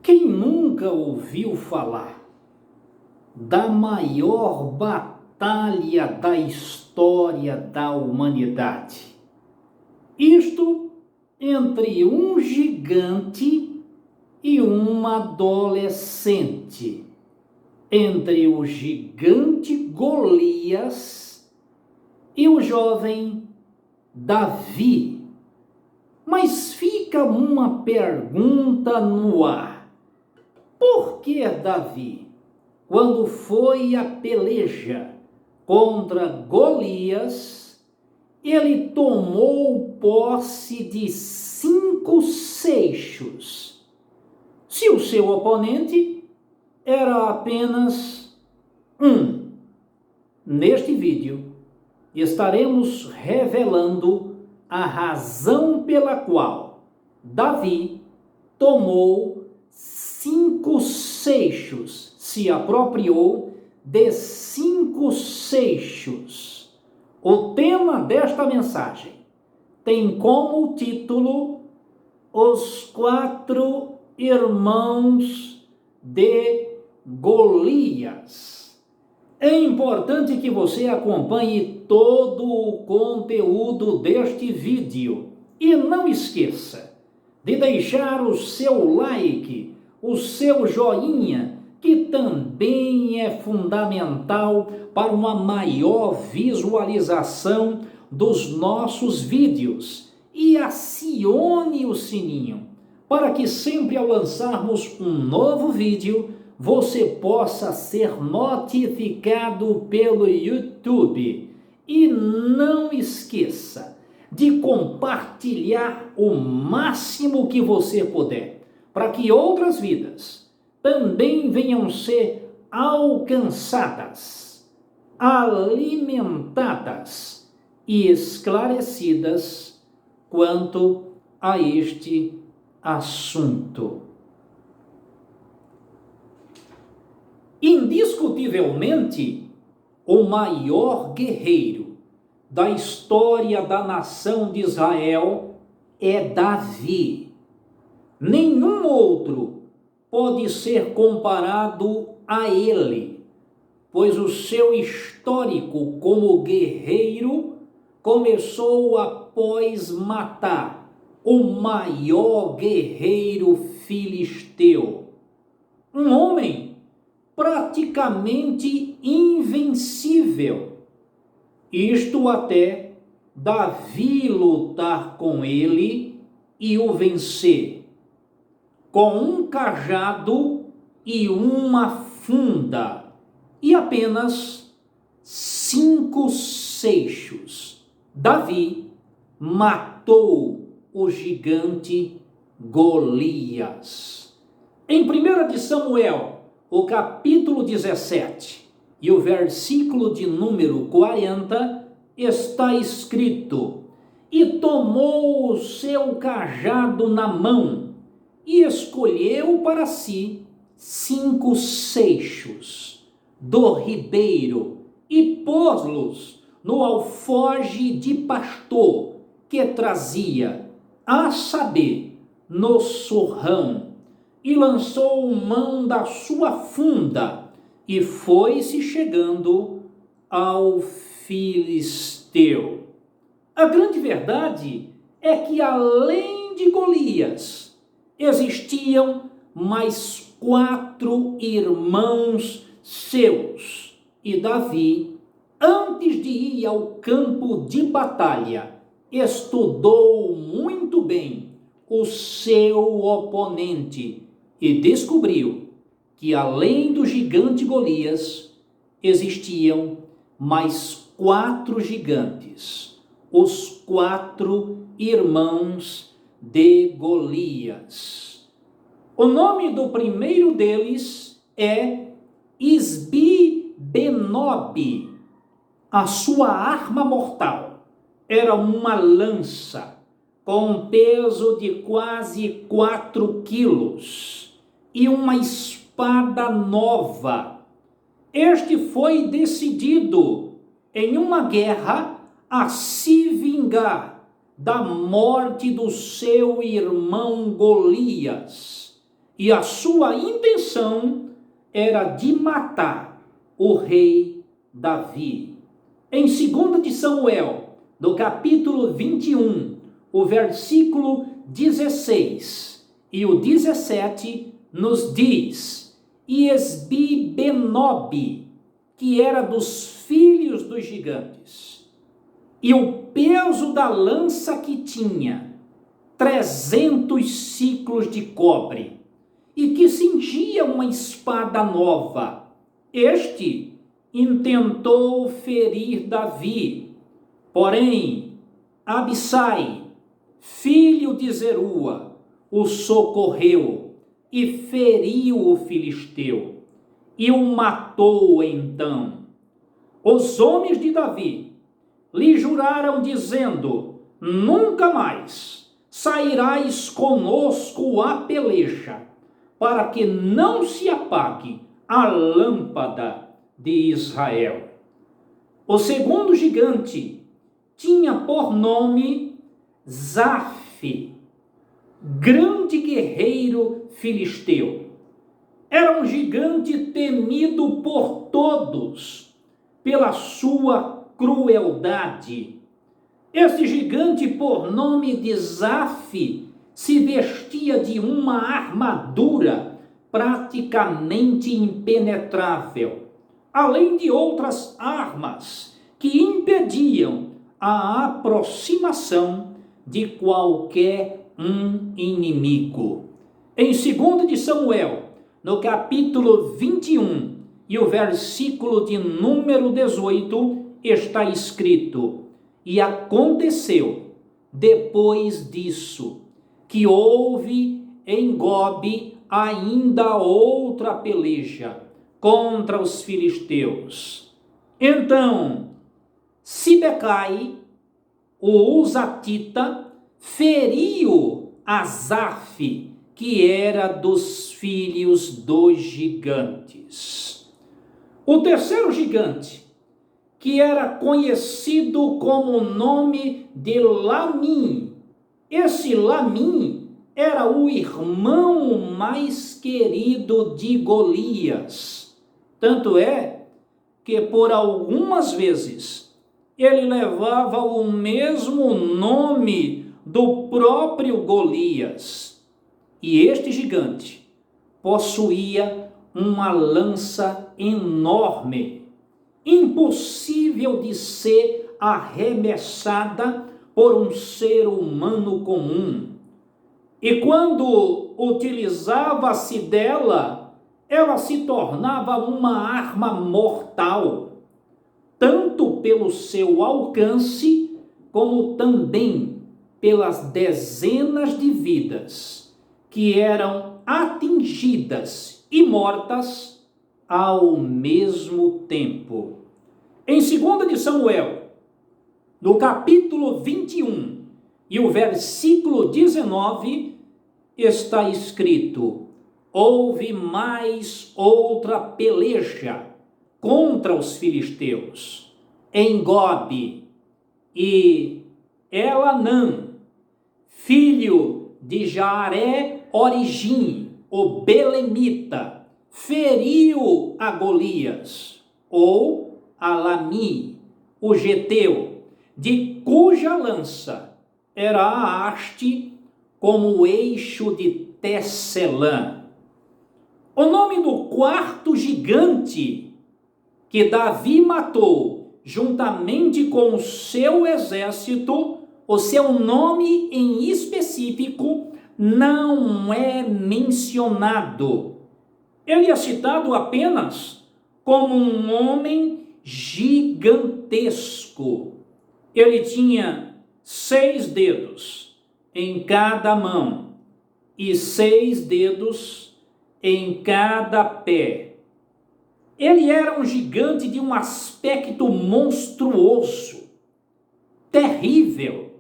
Quem nunca ouviu falar da maior batalha da história da humanidade? Isto entre um gigante e uma adolescente, entre o gigante Golias e o jovem Davi. Mas fica uma pergunta no ar. Por que Davi, quando foi a peleja contra Golias, ele tomou posse de 5 seixos, se o seu oponente era apenas um? Neste vídeo, estaremos revelando a razão pela qual Davi tomou 5 seixos, se apropriou de 5 seixos. O tema desta mensagem tem como título Os 4 irmãos de Golias. É importante que você acompanhe todo o conteúdo deste vídeo e não esqueça de deixar o seu like, o seu joinha, que também é fundamental para uma maior visualização dos nossos vídeos, e acione o sininho para que sempre ao lançarmos um novo vídeo você possa ser notificado pelo YouTube. E não esqueça de compartilhar o máximo que você puder, para que outras vidas também venham ser alcançadas, alimentadas e esclarecidas quanto a este assunto. Indiscutivelmente, o maior guerreiro da história da nação de Israel é Davi. Nenhum outro pode ser comparado a ele, pois o seu histórico como guerreiro começou após matar o maior guerreiro filisteu, um homem praticamente invencível, isto até Davi lutar com ele e o vencer, com um cajado e uma funda, e apenas 5 seixos. Davi matou o gigante Golias. Em 1 de Samuel, o capítulo 17 e o versículo de número 40, está escrito: E tomou o seu cajado na mão, e escolheu para si 5 seixos do ribeiro, e pôs-los no alforje de pastor que trazia, a saber, no surrão, e lançou mão da sua funda, e foi-se chegando ao filisteu. A grande verdade é que, além de Golias, existiam mais 4 irmãos seus, e Davi, antes de ir ao campo de batalha, estudou muito bem o seu oponente e descobriu que, além do gigante Golias, existiam mais 4 gigantes, os 4 irmãos de Golias. O nome do primeiro deles é Isbi-Benob. A sua arma mortal era uma lança com peso de quase 4 quilos e uma espada nova. Este foi decidido em uma guerra a se vingar da morte do seu irmão Golias, e a sua intenção era de matar o rei Davi. Em 2 de Samuel, no capítulo 21, o versículo 16 e o 17 nos diz: e Esbi-Benob, que era dos filhos dos gigantes, e o peso da lança que tinha 300 siclos de cobre, e que cingia uma espada nova. Este intentou ferir Davi, porém Abissai, filho de Zerua, o socorreu e feriu o filisteu e o matou. Então os homens de Davi lhe juraram, dizendo: nunca mais sairás conosco à peleja, para que não se apague a lâmpada de Israel. O segundo gigante tinha por nome Zaf, grande guerreiro filisteu. Era um gigante temido por todos pela sua crueldade. Este gigante, por nome de Zaf, se vestia de uma armadura praticamente impenetrável, além de outras armas que impediam a aproximação de qualquer inimigo. Em 2 de Samuel, no capítulo 21 e o versículo de número 18, está escrito: e aconteceu depois disso, que houve em Gobe ainda outra peleja contra os filisteus. Então Sibecai, o Uzatita, feriu Asaf, que era dos filhos dos gigantes. O terceiro gigante, que era conhecido como o nome de Lamim. Esse Lamim era o irmão mais querido de Golias. Tanto é que por algumas vezes ele levava o mesmo nome do próprio Golias. E este gigante possuía uma lança enorme, impossível de ser arremessada por um ser humano comum. E quando utilizava-se dela, ela se tornava uma arma mortal, tanto pelo seu alcance, como também pelas dezenas de vidas que eram atingidas e mortas ao mesmo tempo. Em 2 de Samuel, no capítulo 21 e o versículo 19, está escrito: houve mais outra peleja contra os filisteus em Gobe, e Elanã, filho de Jaare-Origim, o belemita, feriu a Golias, ou a Lami, o geteu, de cuja lança era a haste como o eixo de Tecelã. O nome do quarto gigante que Davi matou, juntamente com o seu exército, o seu nome em específico não é mencionado. Ele é citado apenas como um homem gigantesco. Ele tinha 6 dedos em cada mão e 6 dedos em cada pé. Ele era um gigante de um aspecto monstruoso, terrível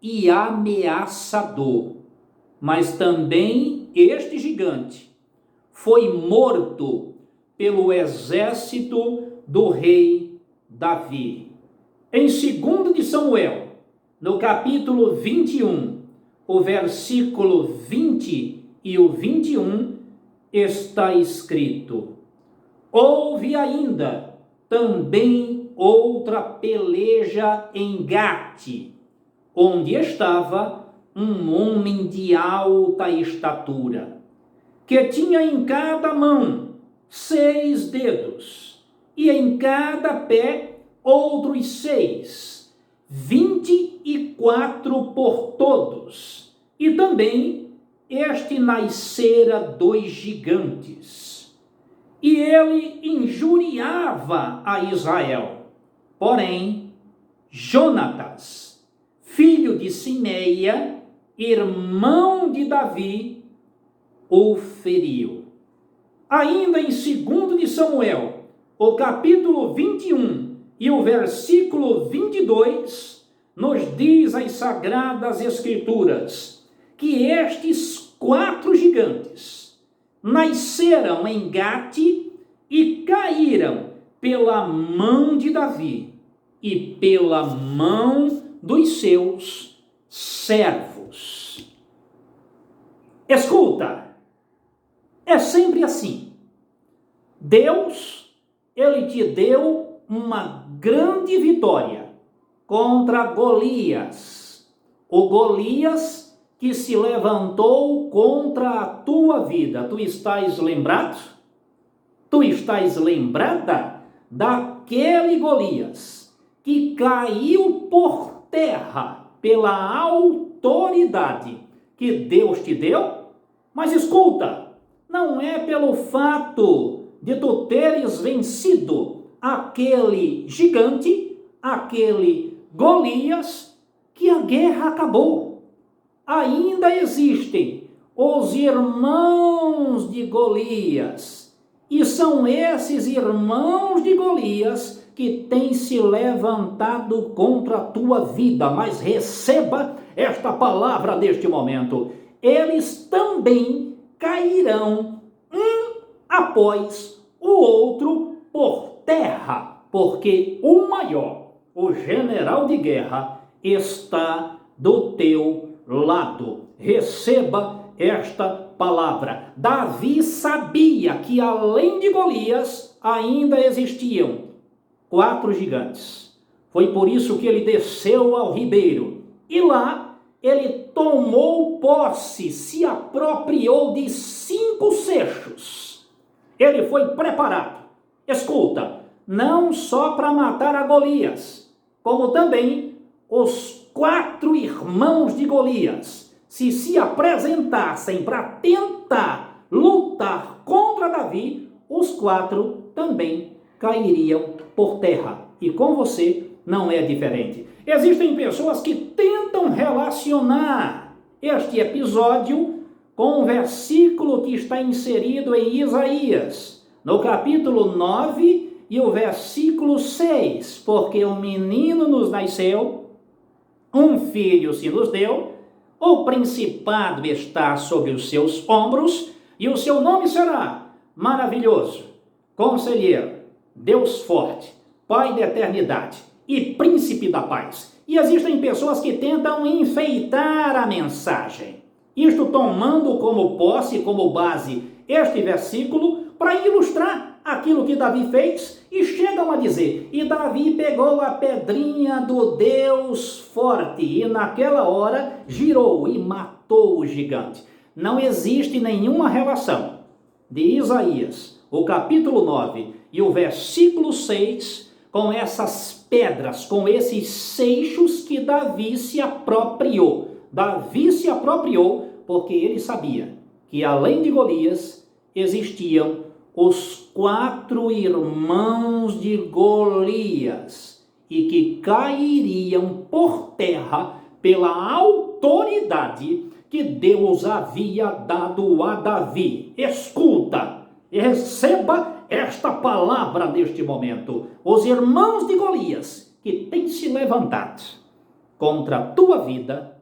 e ameaçador. Mas também este gigante foi morto pelo exército do rei Davi. Em 2 de Samuel, no capítulo 21, o versículo 20 e o 21 está escrito: houve ainda também outra peleja em Gate, onde estava um homem de alta estatura, que tinha em cada mão 6 dedos, e em cada pé outros 6, 24 por todos. E também este nascera 2 gigantes. E ele injuriava a Israel. Porém, Jonatas, filho de Simeia, irmão de Davi, o feriu. Ainda em 2 de Samuel, o capítulo 21 e o versículo 22, nos diz as Sagradas Escrituras que estes 4 gigantes nasceram em Gate e caíram pela mão de Davi e pela mão dos seus servos. Escuta, é sempre assim. Deus, ele te deu uma grande vitória contra Golias. O Golias que se levantou contra a tua vida. Tu estás lembrado? Tu estás lembrada daquele Golias que caiu por terra pela autoridade que Deus te deu? Mas escuta, não é pelo fato de tu teres vencido aquele gigante, aquele Golias, que a guerra acabou. Ainda existem os irmãos de Golias, e são esses irmãos de Golias que têm se levantado contra a tua vida. Mas receba esta palavra neste momento: eles também cairão um após o outro por terra, porque o maior, o general de guerra, está do teu lado. Receba esta palavra. Davi sabia que além de Golias ainda existiam 4 gigantes. Foi por isso que ele desceu ao ribeiro e lá ele tomou posse, se apropriou de 5 seixos. Ele foi preparado, escuta, não só para matar a Golias, como também os 4 irmãos de Golias, se apresentassem para tentar lutar contra Davi, os 4 também cairiam por terra. E com você não é diferente. Existem pessoas que tentam relacionar este episódio com o versículo que está inserido em Isaías, no capítulo 9 e o versículo 6, porque um menino nos nasceu, um filho se nos deu, o principado está sobre os seus ombros, e o seu nome será Maravilhoso, Conselheiro, Deus Forte, Pai da Eternidade e Príncipe da Paz. E existem pessoas que tentam enfeitar a mensagem, isto tomando como posse, como base, este versículo para ilustrar aquilo que Davi fez, e chegam a dizer: e Davi pegou a pedrinha do Deus Forte e naquela hora girou e matou o gigante. Não existe nenhuma relação de Isaías, o capítulo 9 e o versículo 6, com essas pedras, com esses seixos que Davi se apropriou. Davi se apropriou porque ele sabia que além de Golias existiam os 4 irmãos de Golias e que cairiam por terra pela autoridade que Deus havia dado a Davi. Escuta, receba esta palavra neste momento. Os irmãos de Golias que têm se levantado contra a tua vida,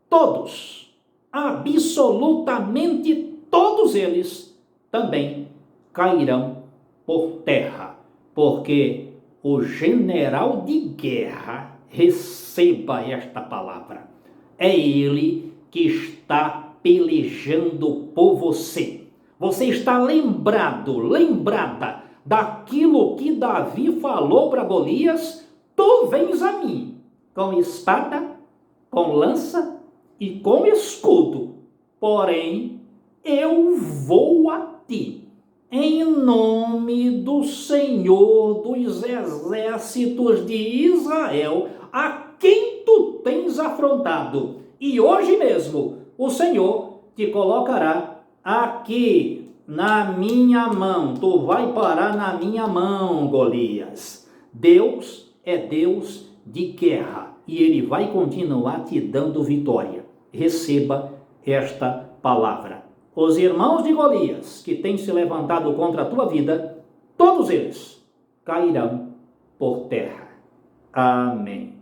todos, absolutamente todos eles, também cairão por terra, porque o general de guerra, receba esta palavra, é ele que está pelejando por você. Você está lembrada daquilo que Davi falou para Golias? Tu vens a mim com espada, com lança e com escudo, porém eu vou a ti em nome do Senhor dos exércitos de Israel, a quem tu tens afrontado. E hoje mesmo o Senhor te colocará aqui na minha mão. Tu vai parar na minha mão, Golias. Deus é Deus de guerra e Ele vai continuar te dando vitória. Receba esta palavra. Os irmãos de Golias que têm se levantado contra a tua vida, todos eles cairão por terra. Amém.